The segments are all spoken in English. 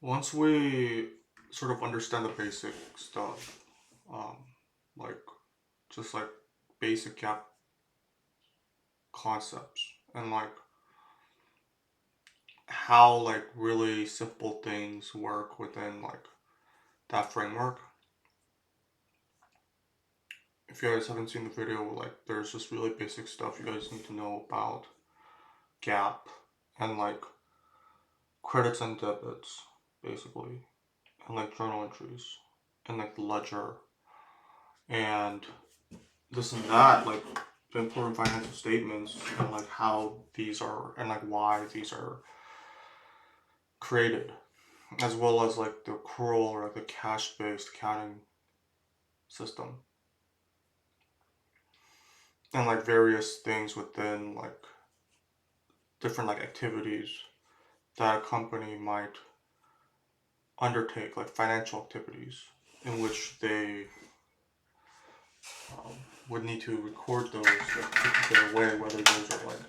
Once we sort of understand the basic stuff, um, like just like basic gap concepts and like how like really simple things work within like that framework. If you guys haven't seen the video, like there's just really basic stuff you guys need to know about gap and like credits and debits, basically, and like journal entries and like the ledger and this and that, like the important financial statements and like how these are and like why these are created, as well as like the accrual or like the cash-based accounting system and like various things within like different like activities that a company might undertake, like financial activities in which they um, would need to record those like, their way, whether those are like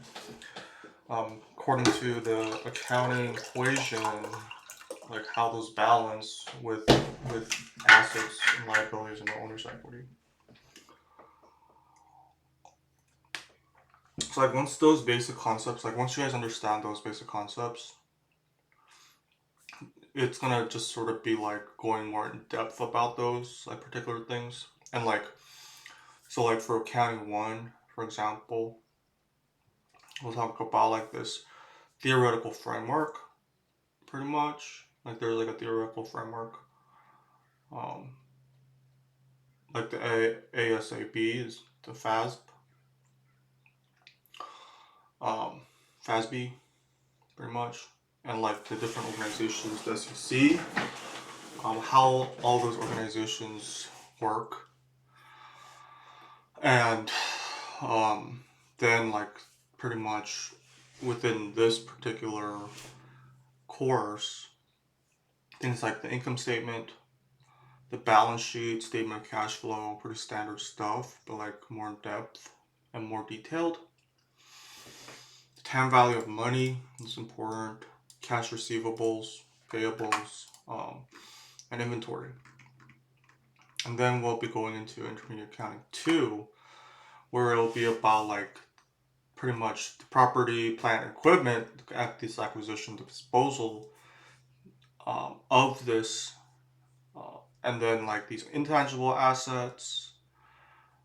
according to the accounting equation, like how those balance with assets and liabilities and the owner's equity. So like once those basic concepts, like once you guys understand those basic concepts, it's gonna just sort of be like going more in depth about those like particular things. And like so like for accounting one, for example, we'll talk about like this theoretical framework, pretty much. Like there's like a theoretical framework. Um like the ASAB is the FASB, pretty much, and like the different organizations, the SEC, how all those organizations work, and um, then like pretty much within this particular course, things like the income statement, the balance sheet, statement of cash flow, pretty standard stuff, but like more in depth and more detailed. The time value of money is important. Cash receivables, payables, and inventory. And then we'll be going into intermediate accounting 2, where it'll be about like pretty much the property, plant, and equipment at this acquisition, the disposal of this, and then like these intangible assets,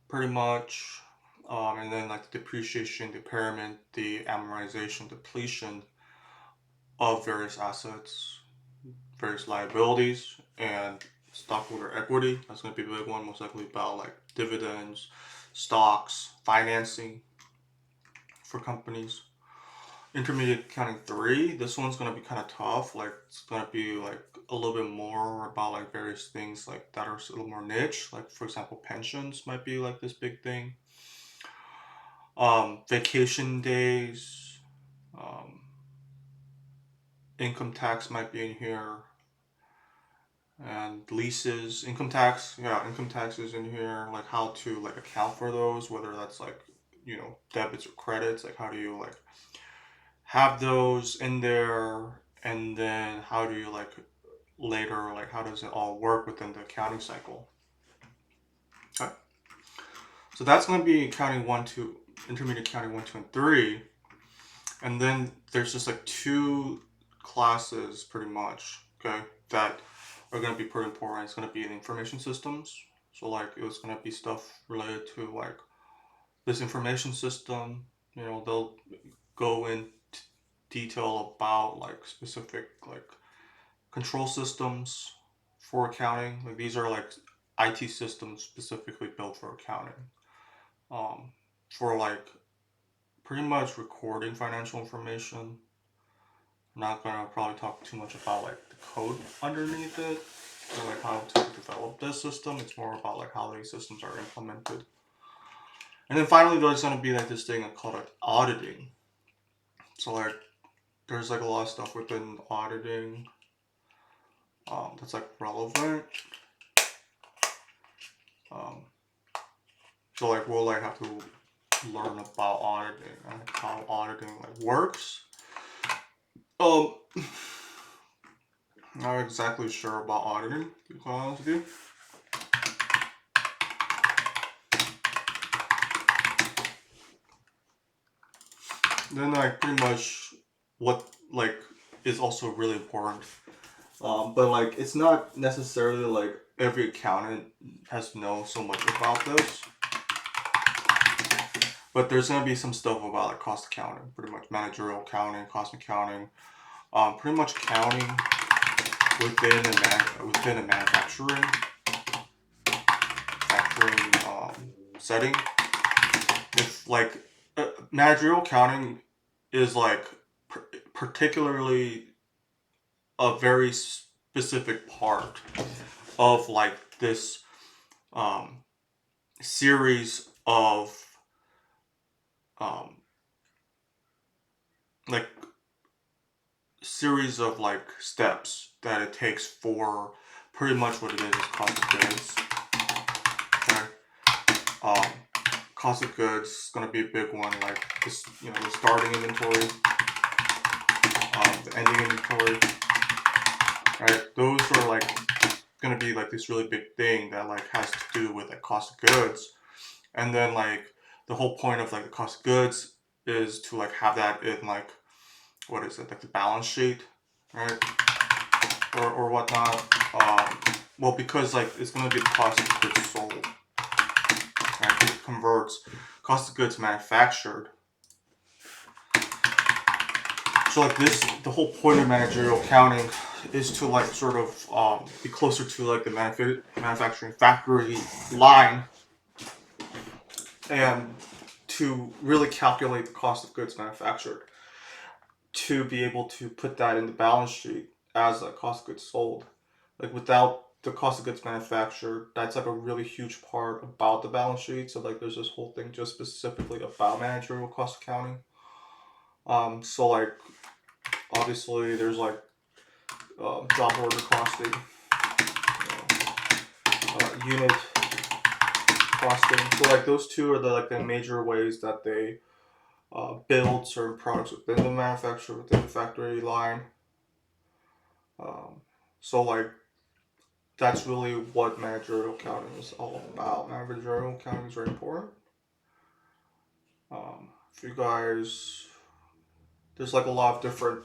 pretty much, and then like the depreciation, the impairment, the amortization, depletion of various assets, various liabilities, and stockholder equity. That's going to be a big one, most likely about like dividends, stocks, financing for companies. Intermediate accounting 3, this one's going to be kind of tough. Like it's going to be like a little bit more about like various things like that are a little more niche. Like for example, pensions might be like this big thing. Vacation days, um, income tax might be in here, and leases, income taxes in here, like how to like account for those, whether that's like debits or credits, like how do you like have those in there, and then how do you like later, like how does it all work within the accounting cycle. Okay, so that's going to be accounting 1 2, intermediate accounting 1 2 and 3, and then there's just like 2 classes pretty much, okay, that are going to be pretty important. It's going to be in information systems. So like it was going to be stuff related to like this information system. They'll go in detail about like specific like control systems for accounting. Like these are like IT systems specifically built for accounting. Um, for like pretty much recording financial information. I'm not gonna probably talk too much about like the code underneath it, or like how to develop this system. It's more about like how these systems are implemented. And then finally, there's gonna be like this thing called like auditing. So like there's like a lot of stuff within auditing that's like relevant. Um, so like we'll like have to learn about auditing and how auditing like works. Um, Not exactly sure about auditing, to be quite honest with you. Then like pretty much what like is also really important. But like it's not necessarily like every accountant has to know so much about this. But there's gonna be some stuff about like cost accounting, pretty much managerial accounting, cost accounting, pretty much accounting within a manufacturing setting. If like managerial accounting is like particularly a very specific part of like this um, series of um, like like steps that it takes for pretty much what it is cost of goods. Okay. Um, Cost of goods is going to be a big one, like this, the starting inventory, the ending inventory, right? Those are like going to be like this really big thing that like has to do with like cost of goods. And then like the whole point of like the cost of goods is to like have that in like, what is it, like the balance sheet, right? Or whatnot. Well, because like it's going to be the cost of goods sold, right? It converts cost of goods manufactured. So like the whole point of managerial accounting is to like sort of be closer to like the manufacturing factory line, and to really calculate the cost of goods manufactured, to be able to put that in the balance sheet as a cost of goods sold. Like without the cost of goods manufactured, that's like a really huge part about the balance sheet. So like there's this whole thing just specifically about managerial cost accounting. So like obviously there's like job order costing, unit costing. So like those two are the major ways that they build certain products within the manufacturer, within the factory line. So like that's really what managerial accounting is all about. Managerial accounting is very important. If you guys, there's like a lot of different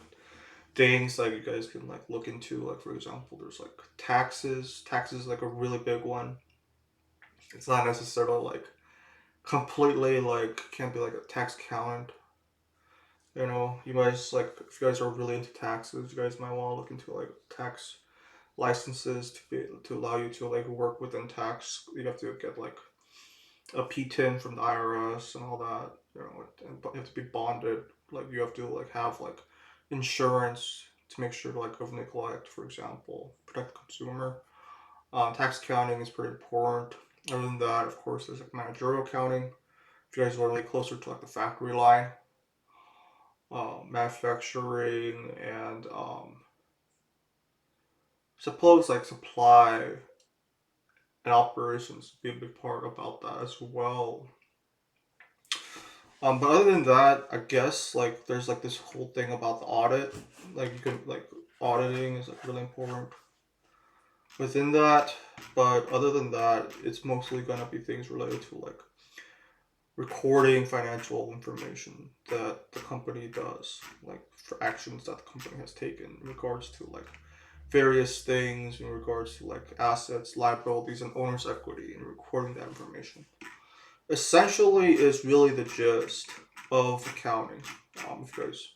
things like you guys can like look into. Like for example, there's like taxes. Taxes is like a really big one. It's not necessarily like completely like can't be like a tax accountant. You guys like if you guys are really into taxes, you guys might want to look into like tax licenses to allow you to like work within tax. You have to get like a P10 from the IRS and all that. And you have to be bonded. Like you have to like have like insurance to make sure to like of neglect, for example, protect the consumer. Tax accounting is pretty important. Other than that, of course, there's like managerial accounting. If you guys are really closer to like the factory line, manufacturing, and suppose like supply and operations be a big part about that as well. But other than that, I guess like there's like this whole thing about the audit. Like you can like auditing is like really important within that. But other than that, it's mostly gonna be things related to like recording financial information that the company does, like for actions that the company has taken in regards to like various things in regards to like assets, liabilities, and owner's equity, and recording that information. Essentially, is really the gist of accounting. If you guys,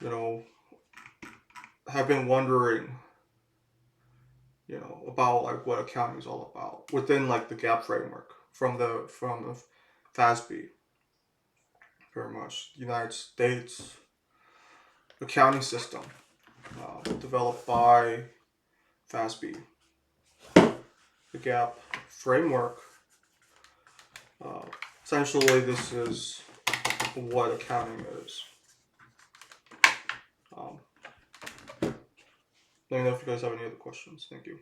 you know, have been wondering, about like what accounting is all about within like the GAAP framework from the FASB, very much United States accounting system, developed by FASB. The GAAP framework. Uh, Essentially, this is what accounting is. Let me know if you guys have any other questions. Thank you.